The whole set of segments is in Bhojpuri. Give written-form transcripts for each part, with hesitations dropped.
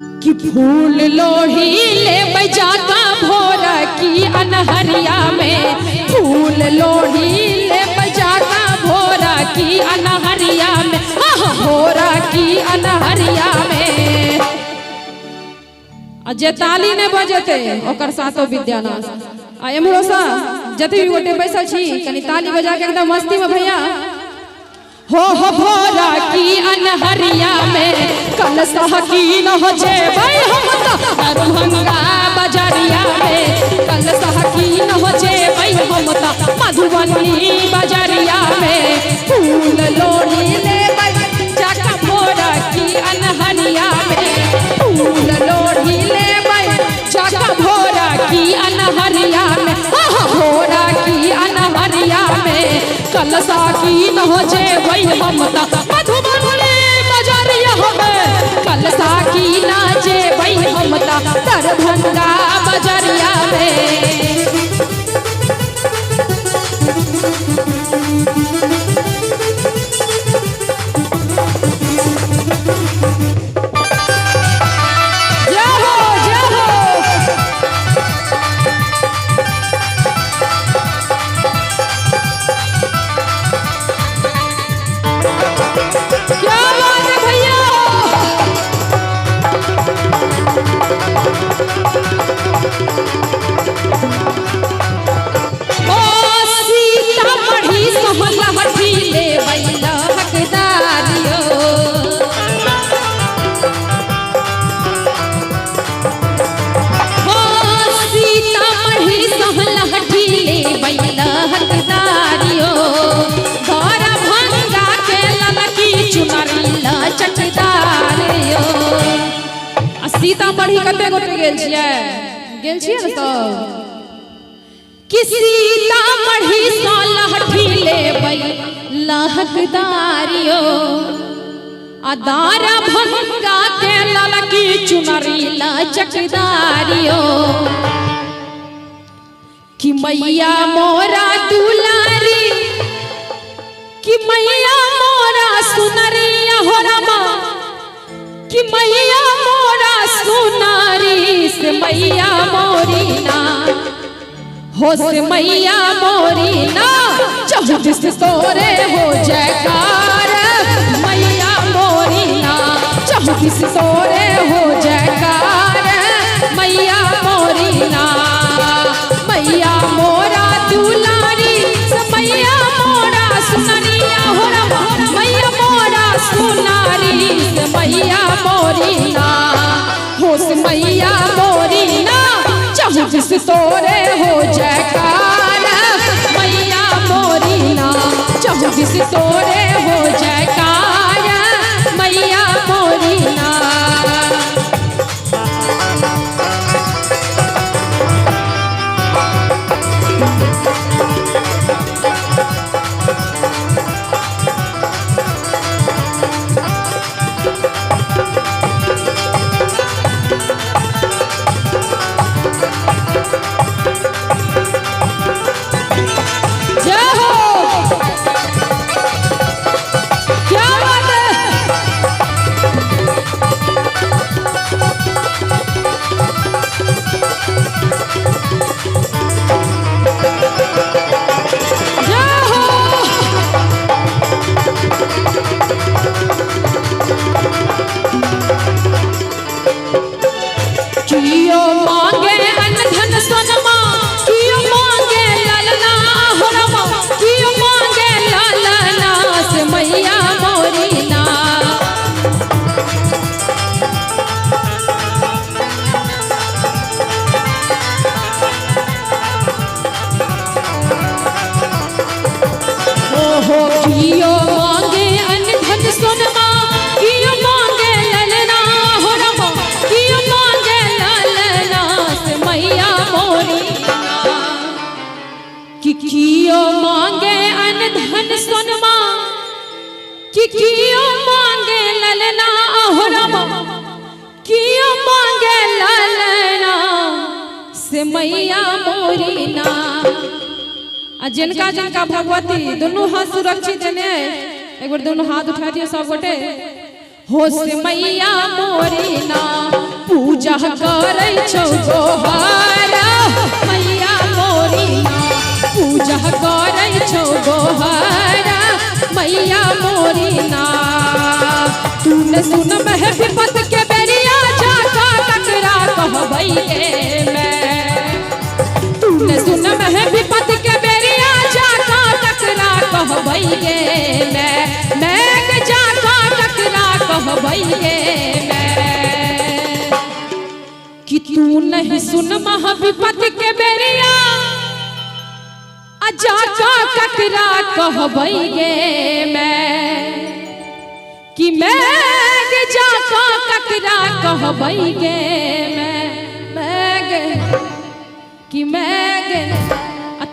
कि फूल लोढ़ी ले बजा का भोर की अनहरिया में, फूल लोढ़ी ले बजा का भोर की अनहरिया में, भोर की अनहरिया में। जे ताली ने बजते ओकर सातो विद्यानाश। आ एमरो सा जते भी गोटे बैसल छी कनी ताली बजा के एकदम मस्ती में भैया। हो भोरा की अनहरिया में कल सहकी न हो जेबै हम त दरभंगा बजरिया में, कल सहकी न हो जेबै हम त मधुबनी बजरिया में। फूल लोढ़ी लेबै जाका भोरा की अनहरिया में, फूल लोढ़ी लेबै जाका भोरा की अनहरिया में, भोरा की अनहरिया में। कल साकी न हो जेबै हम त मधुबनी बजरिया में, कल साकी न जेबै हम त दरभंगा बजरिया में। सीतामढ़ी कते गोटे गेल छियै न सब कि सीतामढ़ी सा लहठी लेबै लहकदारियो, आ दरभंगा के ललकी चुनरी लचकदारियो। कि मैया मोरा दुलारी, कि मैया मोरा सुनरिया हो रमा, कि मैया मोरा सुनारी से मैया मोरी ना हो, से मैया मोरी ना चहुदिस तोरे हो जयकार। मैया मोरी ना चहुदिस तोरे हो जयकार, मैया मोरी ना। मैया मोरा दुलारी से मैया मोरा सुनरिया हो रमा, मैया मोरा सुनारी से मैया मोरी ना हो, से मैया मोरी ना चहुदिस तोरे हो जयकार। मैया मोरी ना चहुदिस तोरे हो जयकार, मैया मोरी ना। कियो मांगे अनधन सोनमा, कियो मांगे ललना हो रमा, कियो मांगे ललना से मैया मोरी ना। ओहो कियो मांगे अनधन सोनमा, कियो मांगे ललना हो रमा, कियो मांगे ललना से मैया मोरी ना। कि कियो मांगे अनधन सोनमा, कि कियो मांगे ललना हो रमा, कियो मांगे ललना से मैया मोरी ना। आ जिनका जिनका भगवती दोनों हाथ सुरक्षित देने, एक बार दोनों हाथ उठा दिए सब गोटे। हो से मैया मोरी ना पूजा करै छौ गोहारा मैया मोरी ना पूजा करै छौ गोहारा मैया मोरी ना तूने सुन मह विपत के बेरिया जाका ककरा कहबै गे मैं तूने सुन मह विपत के बेरिया जाका ककरा कहबै गे मैं जाका ककरा कहबै गे मैं कि तू नहीं सुन मह विपत के बेरिया जाका ककरा कहबै गे मैं कि मैं जाका ककरा कहबै गे मैं गे कि मैं गे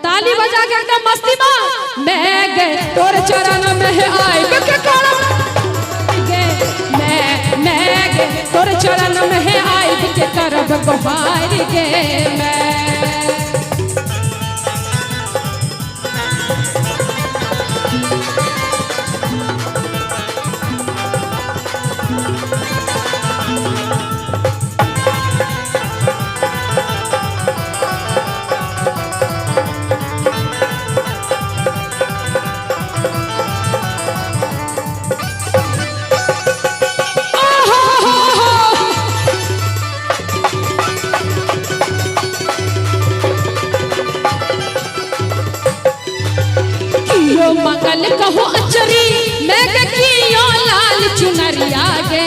ताली बजा के एकदम मस्ती में मैं गे तोर चरण में आए के करब गे मैं गे तोर चरण में आए के करब गोहार गे मैं मंगल कहो अचरी मैं कियो लाल चुनरिया गे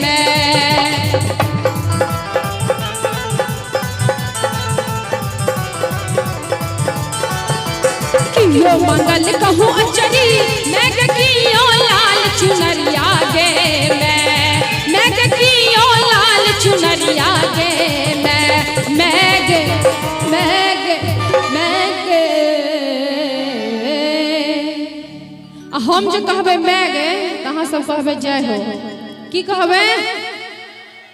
मैं कियो मंगल कहो अचरी मैं कियो लाल चुनरिया गे मैं कियो लाल चुनरिया गे मैं गे मैं गे मैं गे हम जो कहबे मैं गे तहाँ सब कहबे जय हो की कहबे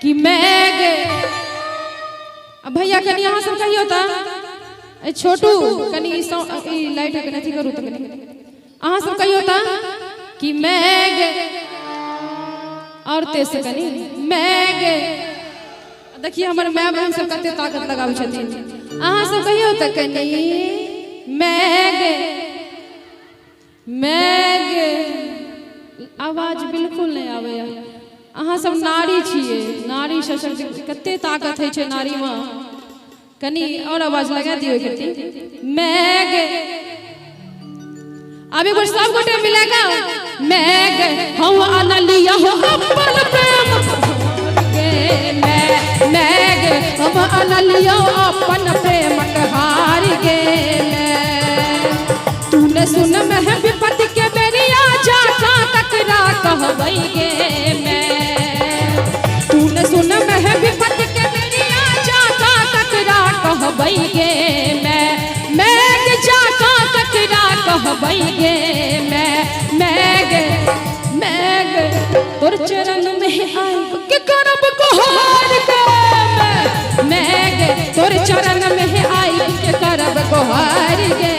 कि मैं गे अब भैया कनी यहाँ सब कहियो ता छोटू कनी लाइट के नहीं करू तो कनी अहाँ सब कहियो ता कि मैं गे और ते से कनी मैं गे देखिए हमर माय बहन सब कते ताकत लगाबै छथिन अहाँ सब कहियो ता कनी मैं गे मैं गे आवाज बिल्कुल नहीं आवे अहाँ सब नारी छिए नारी सशक्त कते ताकत है छे नारी में कनी और आवाज लगा दियो कती मैं गे अब एक बार सब गोटे मिलेगा मैं गे हम अनलिया हो अपन प्रेम गे मैं गे हम अनलिया अपन प्रेम हार गे तूने सुन मह विपत के बेरिया जाका ककरा कहबै गे मैं तूने सुन मह विपत के बेरिया जाका ककरा कहबै गे मैं जाका ककरा कहबै गे मैं गे तोर चरण में आए के करब गोहार गे मैं गे तोर चरण में आए के करब गोहार गे